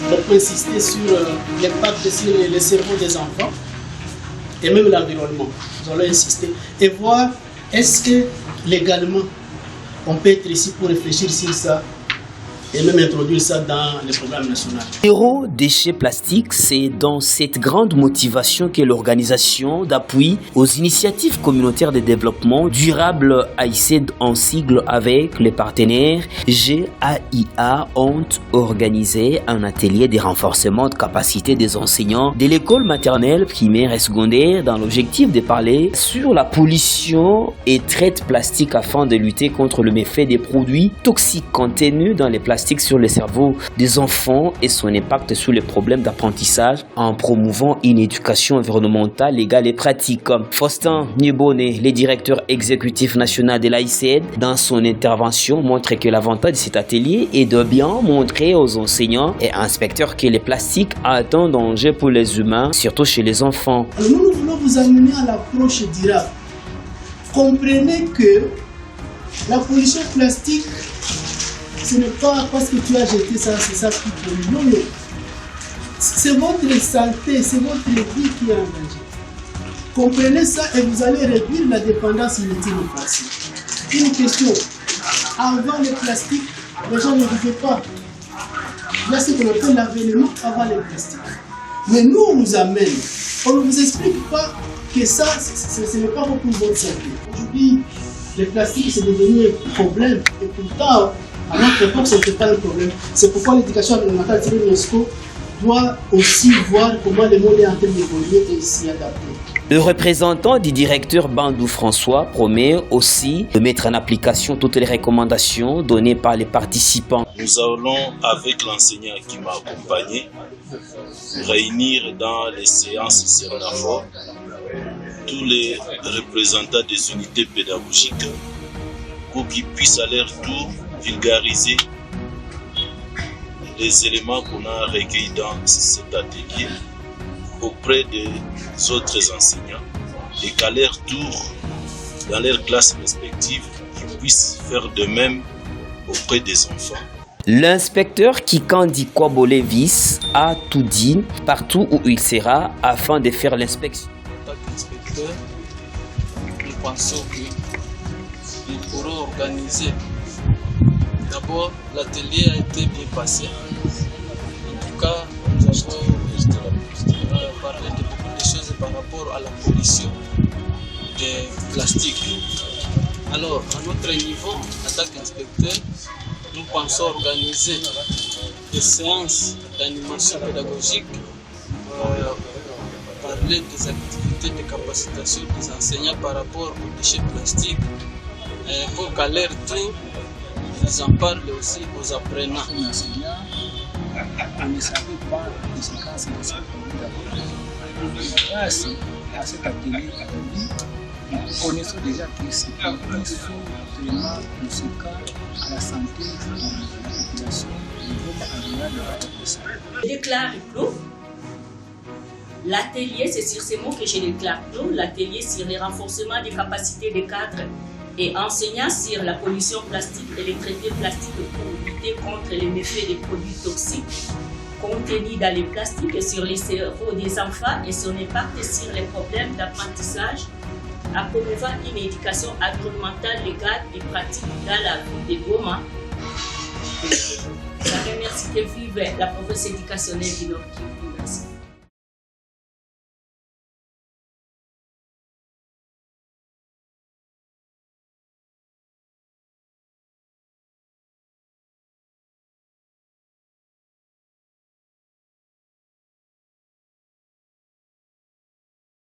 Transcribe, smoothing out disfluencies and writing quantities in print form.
beaucoup insisté sur l'impact sur le cerveau des enfants et même l'environnement. Nous allons insister et voir est-ce que légalement on peut être ici pour réfléchir sur ça et même introduire ça dans les programmes nationaux. Zéro déchet plastique, c'est dans cette grande motivation que l'organisation d'appui aux initiatives communautaires de développement durable AICED en sigle avec les partenaires GAIA ont organisé un atelier de renforcement de capacité des enseignants de l'école maternelle, primaire et secondaire dans l'objectif de parler sur la pollution et traite plastique afin de lutter contre le méfait des produits toxiques contenus dans les plastiques sur le cerveau des enfants et son impact sur les problèmes d'apprentissage en promouvant une éducation environnementale, légale et pratique. Faustin Niebonnet, le directeur exécutif national de l'AICED, dans son intervention, montre que l'avantage de cet atelier est de bien montrer aux enseignants et inspecteurs que le plastique a un danger pour les humains, surtout chez les enfants. Alors nous voulons vous amener à l'approche durable. Comprenez que la pollution plastique, ce n'est pas parce que tu as jeté ça, c'est ça qui pollue. Non, non. C'est votre santé, c'est votre vie qui est en danger. Comprenez ça et vous allez réduire la dépendance inutile au plastique. Une question. Avant le plastique, les gens ne vivaient pas. Il y a ce qu'on appelle l'avènement avant le plastique. Mais nous, on vous amène. On ne vous explique pas que ça, ce n'est pas bon pour votre santé. Aujourd'hui, le plastique, c'est devenu un problème. Et pourtant, à notre époque, ce n'était pas un problème. C'est pourquoi l'éducation environnementale de l'UNESCO doit aussi voir comment le monde est en train d'évoluer et s'y adapter. Le représentant du directeur Bandou François promet aussi de mettre en application toutes les recommandations données par les participants. Nous allons, avec l'enseignant qui m'a accompagné, réunir dans les séances Cernafor tous les représentants des unités pédagogiques pour qu'ils puissent à leur tour vulgariser les éléments qu'on a recueillis dans cet atelier auprès des autres enseignants et qu'à leur tour, dans leurs classes respectives, ils puissent faire de même auprès des enfants. L'inspecteur Kikandi Kwabolevis a tout dit partout où il sera afin de faire l'inspection. En tant qu'inspecteur, nous pensons que nous pourrons organiser. D'abord, l'atelier a été bien passé. En tout cas, nous avons parlé de beaucoup de choses par rapport à la pollution des plastiques. Alors, à notre niveau, en tant qu'inspecteur, nous pensons organiser des séances d'animation pédagogique, parler des activités de capacitation des enseignants par rapport aux déchets plastiques, pour qu'à leur tour, ils en parlent aussi aux apprenants. Les enseignants ne savaient pas les conséquences de ce produit. Grâce à cet atelier, nous connaissons déjà que ces produits sont vraiment conséquents à la santé de la population et vraiment à ça. Je déclare clos. L'atelier, c'est sur ces mots que je déclare clos. L'atelier sur le renforcement des capacités des cadres et enseignants sur la pollution plastique et les traités plastiques pour lutter contre les méfaits des produits toxiques contenus dans les plastiques et sur les cerveaux des enfants et son impact sur les problèmes d'apprentissage, à promouvoir une éducation environnementale légale et pratique dans la ville de Goma. Je remercie que vive la province éducationnelle du Nord Kivu. Merci.